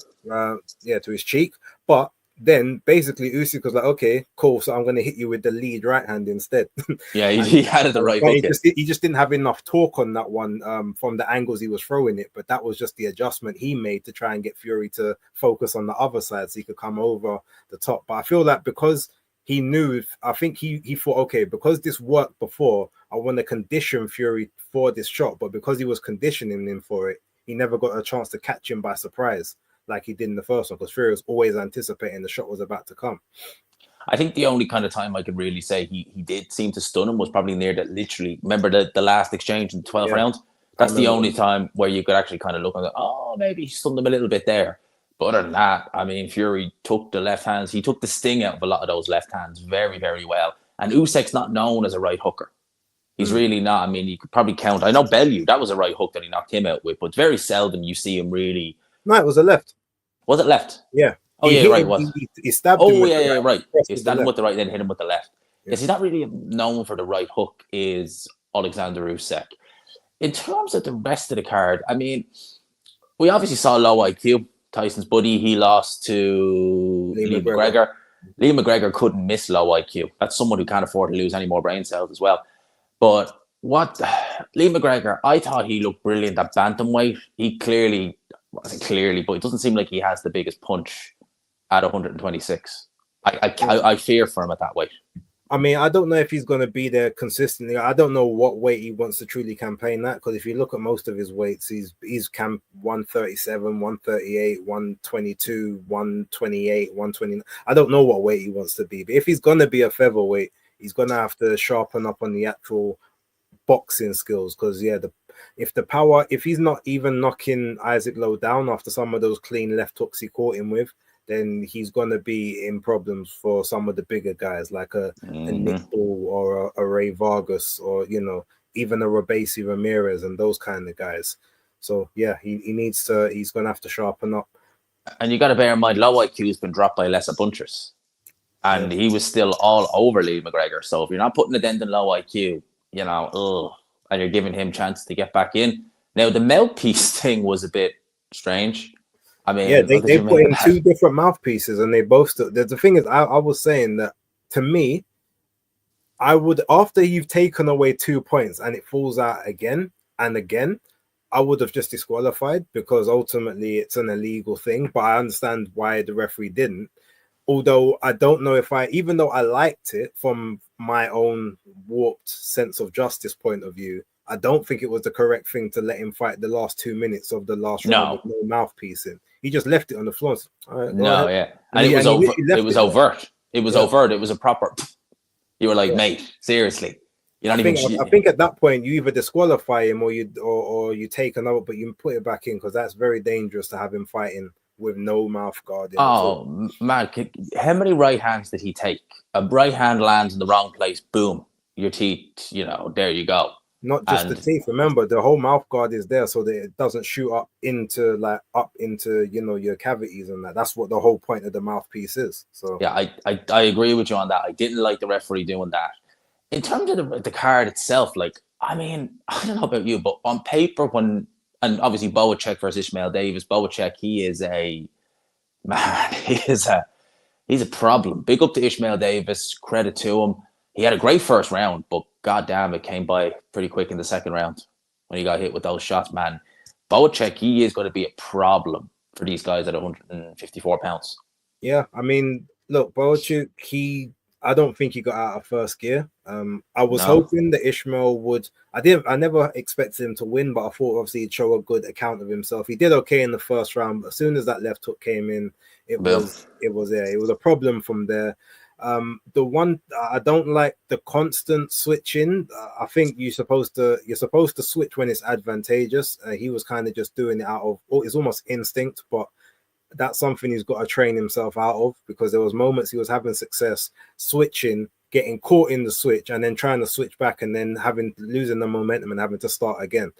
his cheek, but then basically Usyk was like, okay, cool, so I'm going to hit you with the lead right hand instead. Yeah, he had it the right hook. He just didn't have enough torque on that one from the angles he was throwing it, but that was just the adjustment he made to try and get Fury to focus on the other side so he could come over the top. But I feel that because he knew, I think he thought, okay, because this worked before, I want to condition Fury for this shot. But because he was conditioning him for it, he never got a chance to catch him by surprise like he did in the first one, because Fury was always anticipating the shot was about to come. I think the only kind of time I could really say he did seem to stun him was probably near that. Literally, remember the last exchange in the 12th round? That's the only time where you could actually kind of look and go, oh, maybe he stunned him a little bit there. But other than that, I mean, Fury took the left hands. He took the sting out of a lot of those left hands very, very well. And Usyk's not known as a right hooker. He's really not. I mean, you could probably count. I know Bellew, that was a right hook that he knocked him out with, but very seldom you see him really. No, it was a left. Was it left? Yeah. Oh, yeah, right. Was. He stabbed him. Oh, yeah, right. He stabbed him with the right, then hit him with the left. Yeah. Yes, he's not really known for the right hook, is Oleksandr Usyk. In terms of the rest of the card, I mean, we obviously saw low IQ. Tyson's buddy, he lost to Lee McGregor. Lee McGregor couldn't miss low IQ. That's someone who can't afford to lose any more brain cells as well. But Lee McGregor, I thought he looked brilliant at bantamweight. He clearly, but it doesn't seem like he has the biggest punch at 126. I fear for him at that weight. I mean, I don't know if he's going to be there consistently. I don't know what weight he wants to truly campaign at, because if you look at most of his weights, he's camp 137, 138, 122, 128, 129. I don't know what weight he wants to be, but if he's going to be a featherweight, he's going to have to sharpen up on the actual boxing skills, because if he's not even knocking Isaac Lowe down after some of those clean left hooks he caught him with, then he's going to be in problems for some of the bigger guys like a Nick Ball or a Ray Vargas, or even a Robesi Ramirez and those kind of guys. So yeah, he's going to have to sharpen up. And you got to bear in mind, low IQ has been dropped by lesser punchers, and he was still all over Lee McGregor. So if you're not putting a dent in low IQ, and you're giving him chance to get back in. Now the mouthpiece thing was a bit strange. I mean, yeah, they put in two different mouthpieces, and they both. The thing is, I was saying that to me, I would, after you've taken away 2 points and it falls out again and again, I would have just disqualified, because ultimately it's an illegal thing. But I understand why the referee didn't. Although I don't know if even though I liked it from my own warped sense of justice point of view, I don't think it was the correct thing to let him fight the last 2 minutes of the last round with no mouthpiece in. He just left it on the floor. And it was overt. It was overt. It was a proper. You were like, mate, seriously. I think at that point you either disqualify him or you take another, but you put it back in, because that's very dangerous to have him fighting with no mouth guard. Man, how many right hands did he take? A right hand lands in the wrong place, boom, your teeth, there you go. Not just the teeth. Remember, the whole mouth guard is there so that it doesn't shoot up into your cavities and that. That's what the whole point of the mouthpiece is. So yeah, I agree with you on that. I didn't like the referee doing that. In terms of the card itself, I mean, I don't know about you, but on paper, and obviously Boacek versus Ishmael Davis, Boacek, he's a problem. Big up to Ishmael Davis, credit to him. He had a great first round, but goddamn, it came by pretty quick in the second round when he got hit with those shots, man. Boacek, he is going to be a problem for these guys at 154 pounds. Yeah, I mean, look, Boacek, I don't think he got out of first gear. I was hoping that Ishmael would. I never expected him to win, but I thought obviously he'd show a good account of himself. He did okay in the first round, but as soon as that left hook came in, it was a problem from there. The one I don't like, the constant switching. I think you're supposed to switch when it's advantageous. He was kind of just doing it out of, it's almost instinct, but that's something he's got to train himself out of, because there was moments he was having success switching, getting caught in the switch, and then trying to switch back, and then losing the momentum and having to start again.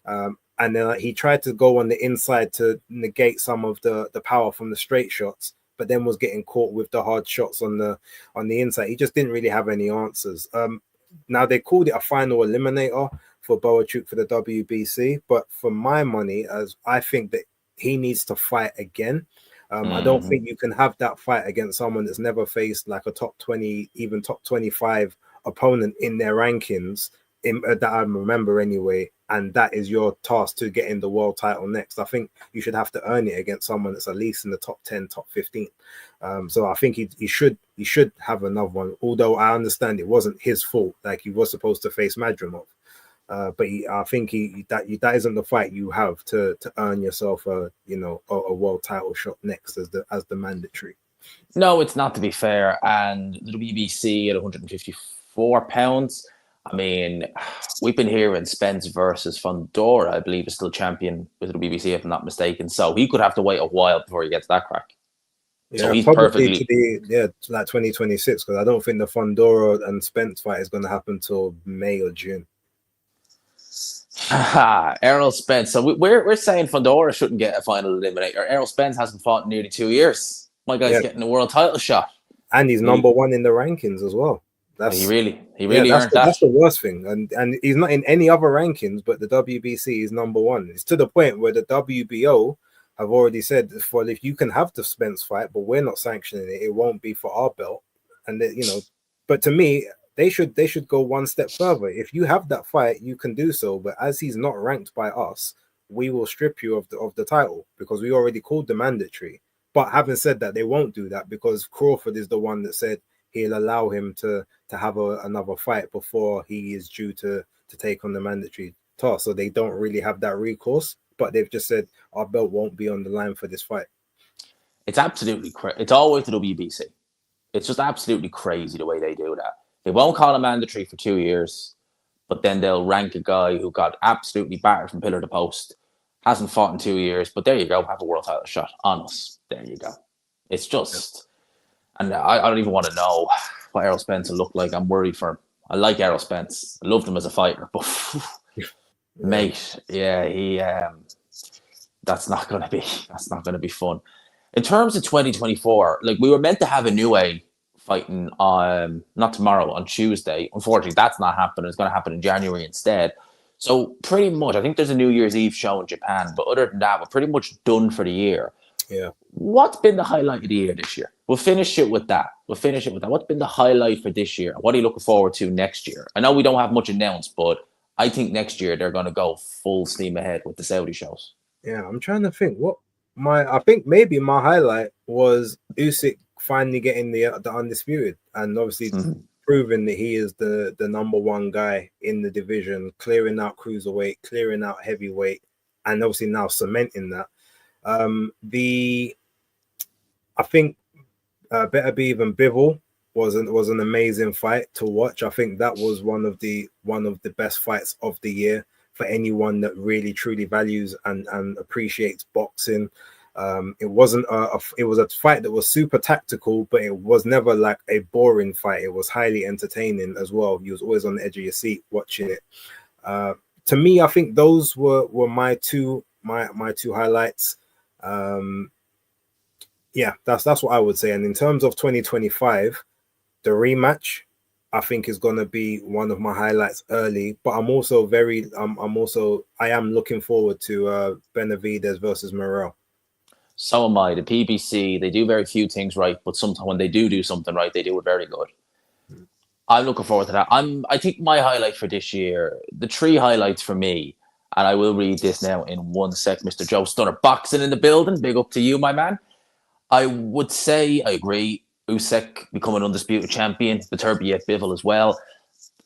And then he tried to go on the inside to negate some of the power from the straight shots, but then was getting caught with the hard shots on the inside. He just didn't really have any answers. Now they called it a final eliminator. for Boachuk for the WBC, but for my money, as I think that he needs to fight again. I don't think you can have that fight against someone that's never faced like a top 20, even top 25 opponent in their rankings that I remember anyway. And that is your task to get in the world title next. I think you should have to earn it against someone that's at least in the top 10, top 15. So I think he should have another one. Although I understand it wasn't his fault. Like he was supposed to face Madrimov. But I think that isn't the fight you have to earn yourself a world title shot next as the mandatory. No, it's not, to be fair. And the WBC at 154 pounds. I mean, we've been hearing Spence versus Fundora, I believe, is still champion with the WBC, if I'm not mistaken. So he could have to wait a while before he gets that crack. Yeah, so he's probably perfectly like 2026, because I don't think the Fundora and Spence fight is going to happen till May or June. Errol Spence. So we're saying Fundora shouldn't get a final eliminator. Errol Spence hasn't fought in nearly 2 years. My guy's getting a world title shot, and he's number one in the rankings as well. He really earned that. That's the worst thing, and he's not in any other rankings, but the WBC is number one. It's to the point where the WBO have already said, well, if you can have the Spence fight, but we're not sanctioning it, it won't be for our belt. And but to me, they should go one step further. If you have that fight, you can do so. But as he's not ranked by us, we will strip you of the title, because we already called the mandatory. But having said that, they won't do that, because Crawford is the one that said he'll allow him to have another fight before he is due to take on the mandatory task. So they don't really have that recourse, but they've just said our belt won't be on the line for this fight. It's absolutely crazy. It's always the WBC. It's just absolutely crazy the way they do that. They won't call a mandatory for 2 years, but then they'll rank a guy who got absolutely battered from pillar to post, hasn't fought in 2 years, but there you go, have a world title shot on us. There you go. It's just, and I don't even want to know what Errol Spence will look like. I'm worried for him. I like Errol Spence. I loved him as a fighter, but mate, he that's not going to be fun. In terms of 2024, like, we were meant to have a new fighting on, not tomorrow, on Tuesday. Unfortunately, that's not happening. It's going to happen in January instead. So pretty much, I think there's a New Year's Eve show in Japan, but other than that, we're pretty much done for the year. Yeah. What's been the highlight of the year this year? We'll finish it with that. What's been the highlight for this year? What are you looking forward to next year? I know we don't have much announced, but I think next year they're going to go full steam ahead with the Saudi shows. Yeah, I'm trying to think. I think maybe my highlight was Usyk finally getting the undisputed, and obviously proving that he is the number one guy in the division, clearing out cruiserweight, clearing out heavyweight, and obviously now cementing that. I think Better Be Even Bivol was an amazing fight to watch. I think that was one of the best fights of the year for anyone that really truly values and appreciates boxing. It was a fight that was super tactical, but it was never like a boring fight. It was highly entertaining as well. You was always on the edge of your seat watching it. To me, I think those were my two highlights. That's what I would say. And in terms of 2025, the rematch, I think, is going to be one of my highlights early. But I'm also I am looking forward to Benavidez versus Morrell. So am I. The PBC, they do very few things right, but sometimes when they do something right, they do it very good. I'm looking forward to that. I think my highlight for this year, the three highlights for me, and I will read this now in 1 sec. Mr. Joe Stunner, boxing in the building. Big up to you, my man. I would say I agree. Usyk becoming undisputed champion. Beterbiev Bivol as well.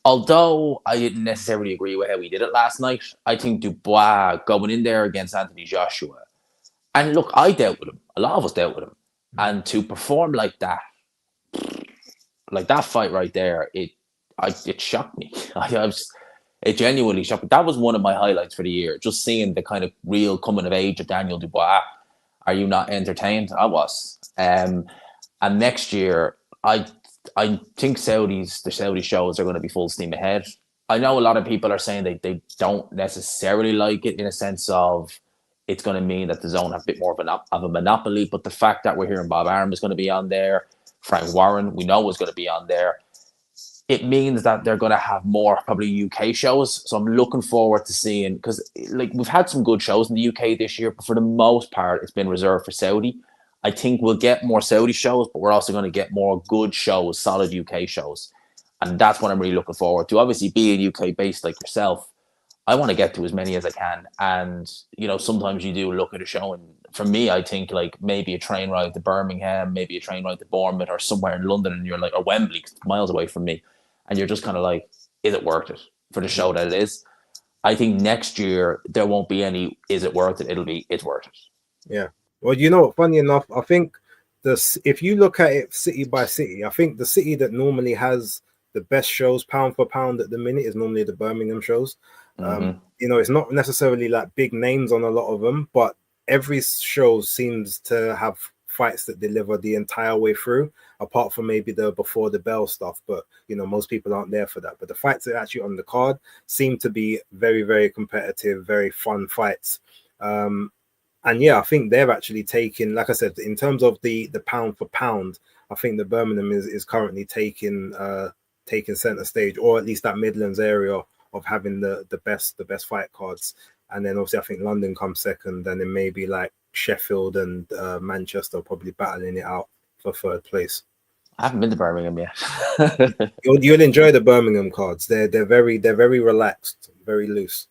Although I didn't necessarily agree with how he did it last night, I think Dubois going in there against Anthony Joshua. And look, I dealt with him. A lot of us dealt with him. And to perform like that fight right there, it shocked me. It genuinely shocked me. That was one of my highlights for the year. Just seeing the kind of real coming of age of Daniel Dubois. Are you not entertained? I was. And next year, I think the Saudi shows are going to be full steam ahead. I know a lot of people are saying they don't necessarily like it in a sense of it's going to mean that the zone have a bit more of a monopoly. But the fact that we're hearing Bob Arum is going to be on there, Frank Warren, we know is going to be on there. it means that they're going to have more probably UK shows. So I'm looking forward to seeing, because like we've had some good shows in the UK this year, but for the most part, it's been reserved for Saudi. I think we'll get more Saudi shows, but we're also going to get more good shows, solid UK shows. And that's what I'm really looking forward to. Obviously, being UK based like yourself, I want to get to as many as I can. And, sometimes you do look at a show, and for me, I think like maybe a train ride to Birmingham, maybe a train ride to Bournemouth or somewhere in London, and you're like, or Wembley, miles away from me. And you're just kind of like, is it worth it for the show that it is? I think next year there won't be any, is it worth it? It'll be, it's worth it. Yeah. Well, funny enough, I think if you look at it city by city, I think the city that normally has the best shows pound for pound at the minute is normally the Birmingham shows. It's not necessarily like big names on a lot of them, but every show seems to have fights that deliver the entire way through, apart from maybe the before the bell stuff. But most people aren't there for that. But the fights that are actually on the card seem to be very, very competitive, very fun fights. And yeah, I think they're actually taking, like I said, in terms of the pound for pound, I think the Birmingham is currently taking center stage, or at least that Midlands area of having the best fight cards. And then obviously I think London comes second, and then maybe like Sheffield and Manchester probably battling it out for third place. I haven't been to Birmingham yet. You'll enjoy the Birmingham cards. They're very relaxed, very loose.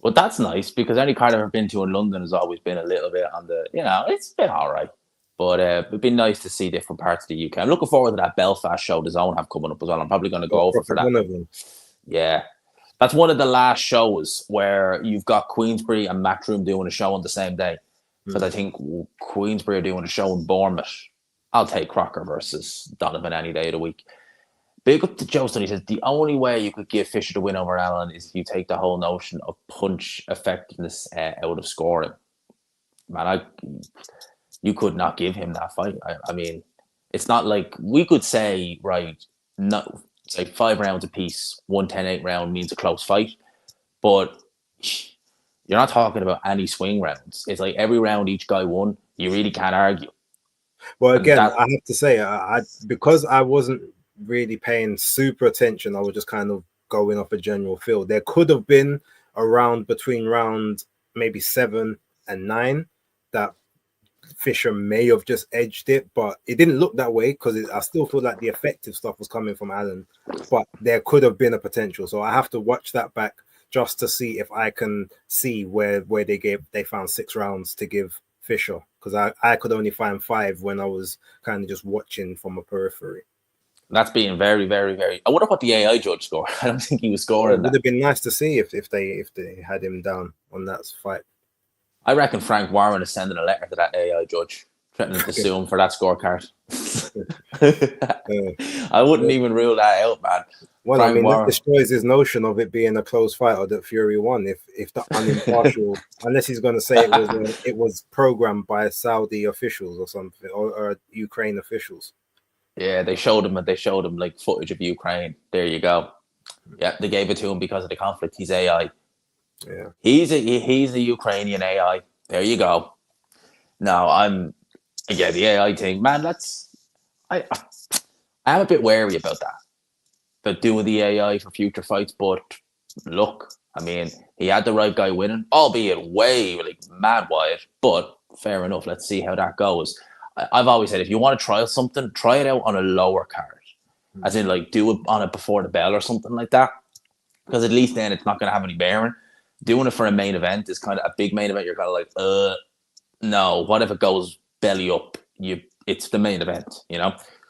Well, that's nice, because any card I've ever been to in London has always been a little bit on the, it's been all right. But it'd be nice to see different parts of the UK. I'm looking forward to that Belfast show the Zone have coming up as well. I'm probably going to go over for that. One of them. Yeah. That's one of the last shows where you've got Queensbury and Matchroom doing a show on the same day. Because I think Queensbury are doing a show in Bournemouth. I'll take Crocker versus Donovan any day of the week. Big up to Joe Stoney. He says the only way you could give Fisher the win over Allen is if you take the whole notion of punch effectiveness out of scoring. Man, you could not give him that fight. I mean, it's not like we could say, right, no, say 5 rounds apiece, 1-10-8 round means a close fight. But you're not talking about any swing rounds. It's like every round each guy won. You really can't argue. Well, again, I have to say, because I wasn't really paying super attention, I was just kind of going off a general feel. There could have been a round between round maybe 7 and 9 that Fisher may have just edged it, but it didn't look that way, because I still feel like the effective stuff was coming from Allen, but there could have been a potential. So I have to watch that back just to see if I can see where they found 6 rounds to give Fisher, because I could only find 5 when I was kind of just watching from a periphery. That's being very, very, very. I wonder what the AI judge scored. I don't think he was scoring. It would have been nice to see if they had him down on that fight. I reckon Frank Warren is sending a letter to that AI judge, threatening to sue him for that scorecard. I wouldn't even rule that out, man. Well, Frank Warren. That destroys his notion of it being a close fight, or that Fury won. If the unimpartial, unless he's going to say it was programmed by Saudi officials or something, or Ukraine officials. Yeah, they showed him like footage of Ukraine. There you go. Yeah, they gave it to him because of the conflict. He's AI. Yeah, he's a Ukrainian AI. There you go. No, the AI thing, man. I am a bit wary about that. But doing the AI for future fights, but look, I mean, he had the right guy winning, albeit way like mad wide. But fair enough. Let's see how that goes. I've always said, if you want to try something, try it out on a lower card, as in like do it on it before the bell or something like that, because at least then it's not going to have any bearing. Doing it for a main event is kind of a big main event. You're kind of like, no. What if it goes belly up? It's the main event,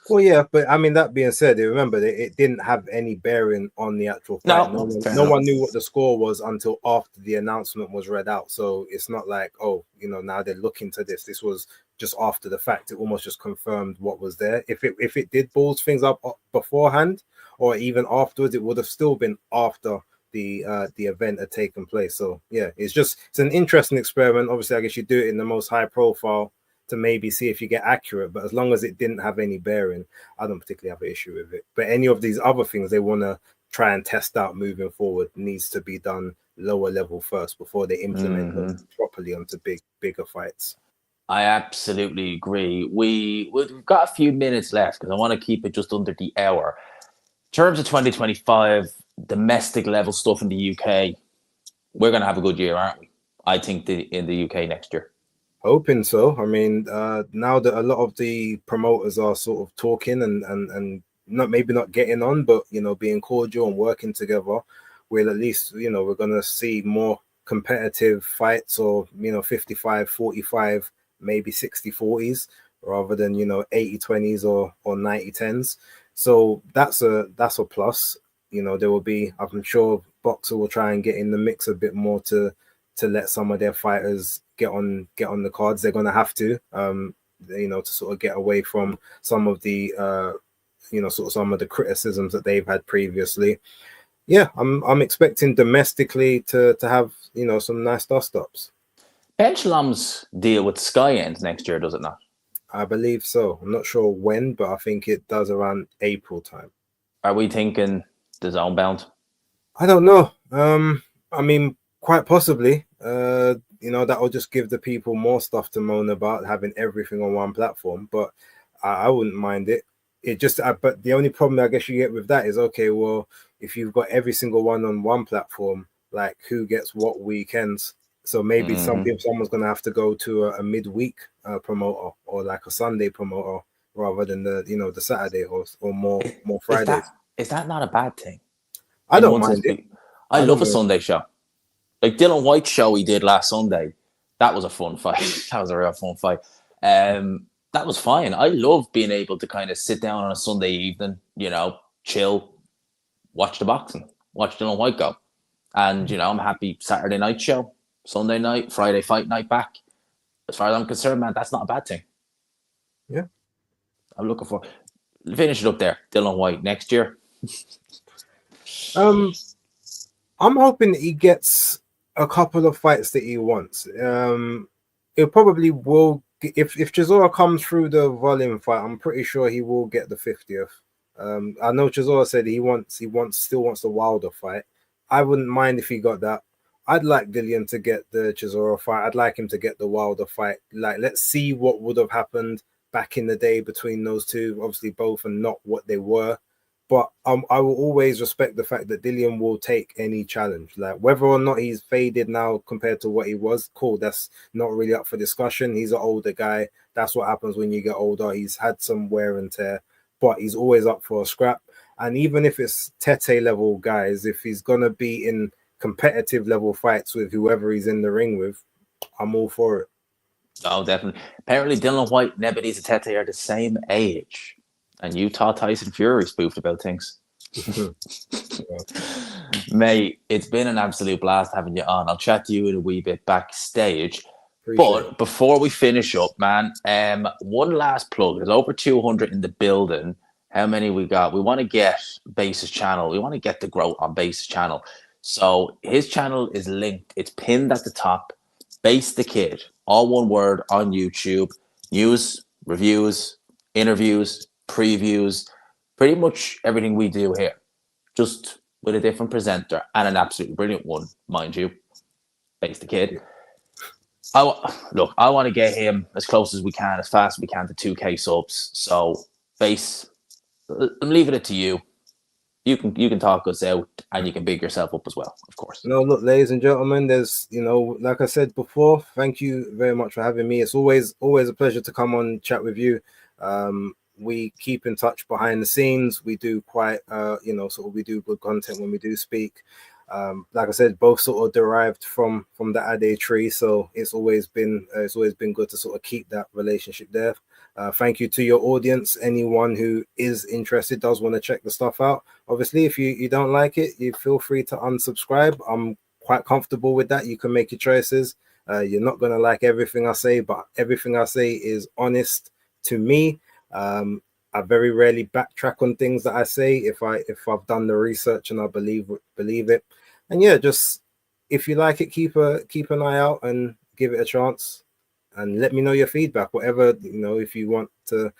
Well, yeah, but I mean, that being said, remember it didn't have any bearing on the actual fight. No one knew what the score was until after the announcement was read out. So it's not like, now they're looking to this. This was just after the fact. It almost just confirmed what was there. If it did balls things up beforehand or even afterwards, it would have still been after the event had taken place. So yeah, it's an interesting experiment. Obviously, I guess you do it in the most high profile to maybe see if you get accurate, but as long as it didn't have any bearing, I don't particularly have an issue with it. But any of these other things they want to try and test out moving forward needs to be done lower level first before they implement them properly onto bigger fights. I absolutely agree. We've got a few minutes left because I want to keep it just under the hour. terms of 2025 domestic level stuff in the UK, we're going to have a good year, aren't we? I think in the UK next year. Hoping so. I mean, now that a lot of the promoters are sort of talking and not getting on, but being cordial and working together, we'll at least we're gonna see more competitive fights, or 55-45, maybe 60-40s, rather than 80-20s or 90-10s. So that's a plus. There will be, I'm sure, Boxer will try and get in the mix a bit more to let some of their fighters get on the cards. They're going to have to, to sort of get away from some of the, some of the criticisms that they've had previously. Yeah, I'm expecting domestically to have, some nice dust-ups. Benchlam's deal with Sky ends next year, does it not? I believe so. I'm not sure when, but I think it does around April time. Are we thinking the zone bound? I don't know. I mean, quite possibly. That will just give the people more stuff to moan about, having everything on one platform. But I wouldn't mind it. But the only problem I guess you get with that is, okay, well, if you've got every single one on one platform, like who gets what weekends? So maybe someone's going to have to go to a midweek promoter, or like a Sunday promoter, rather than the Saturday or more Fridays. Is that not a bad thing? I don't mind it. I love a Sunday show. Like Dylan White's show he did last Sunday. That was a fun fight. That was a real fun fight. That was fine. I love being able to kind of sit down on a Sunday evening, chill, watch the boxing, watch Dylan White go. And, I'm happy Saturday night show, Sunday night, Friday fight night back. As far as I'm concerned, man, that's not a bad thing. Yeah. I'm looking for... Finish it up there. Dylan White next year. I'm hoping he gets a couple of fights that he wants. It probably will. If Chisora comes through the volume fight, I'm pretty sure he will get the 50th. I know Chisora said he still wants the Wilder fight. I wouldn't mind if he got that. I'd like Dillian to get the Chisora fight. I'd like him to get the Wilder fight. Like, let's see what would have happened back in the day between those two. Obviously, both are not what they were. But I will always respect the fact that Dillian will take any challenge. Like, whether or not he's faded now compared to what he was, cool. That's not really up for discussion. He's an older guy. That's what happens when you get older. He's had some wear and tear, but he's always up for a scrap. And even if it's Tete level guys, if he's going to be in competitive level fights with whoever he's in the ring with, I'm all for it. Oh, definitely. Apparently, Dylan White and Ebenezer Tete are the same age. And Utah Tyson Fury spoofed about things. Mate, it's been an absolute blast having you on. I'll chat to you in a wee bit backstage. But before we finish up, man, one last plug. There's over 200 in the building. How many we got? We want to get Base's channel. We want to get the growth on Base's channel. So his channel is linked. It's pinned at the top. Base the Kid. All one word on YouTube. News, reviews, interviews, previews, pretty much everything we do here, just with a different presenter and an absolutely brilliant one, mind you. Base the Kid. I want to get him as close as we can, as fast as we can to 2K subs. So, Base, I'm leaving it to you. You can talk us out, and you can big yourself up as well, of course. No, look, ladies and gentlemen, there's, like I said before, thank you very much for having me. It's always a pleasure to come on and chat with you. We keep in touch behind the scenes. We do quite, we do good content when we do speak. Like I said, both sort of derived from the Ade tree, so it's always been good to sort of keep that relationship there. Thank you to your audience. Anyone who is interested, does want to check the stuff out. Obviously, if you don't like it, you feel free to unsubscribe. I'm quite comfortable with that. You can make your choices. You're not going to like everything I say, but everything I say is honest to me. I very rarely backtrack on things that I say if I've done the research and I believe it. And yeah, just if you like it, keep an eye out and give it a chance, and let me know your feedback. Whatever, if you want to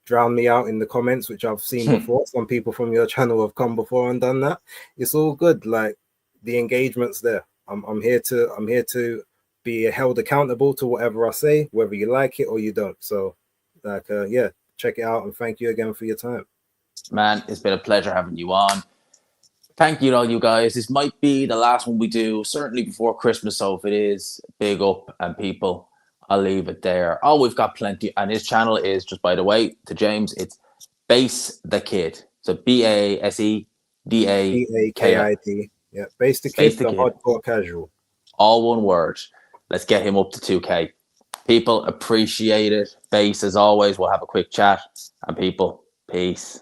drown me out in the comments, which I've seen before. Some people from your channel have come before and done that. It's all good. Like, the engagement's there. I'm here to be held accountable to whatever I say, whether you like it or you don't. So, check it out, and thank you again for your time. Man, it's been a pleasure having you on. Thank you to all you guys. This might be the last one we do, certainly before Christmas. So if it is, big up and people, I'll leave it there. Oh, we've got plenty. And his channel is, just by the way, to James, it's Base the Kid. So BASEDAKID. BAKID. Yeah, Base the Base Kid, the the Kid. hardcore casual. All one word. Let's get him up to 2K. People appreciate it. Base, as always, we'll have a quick chat. And people, peace.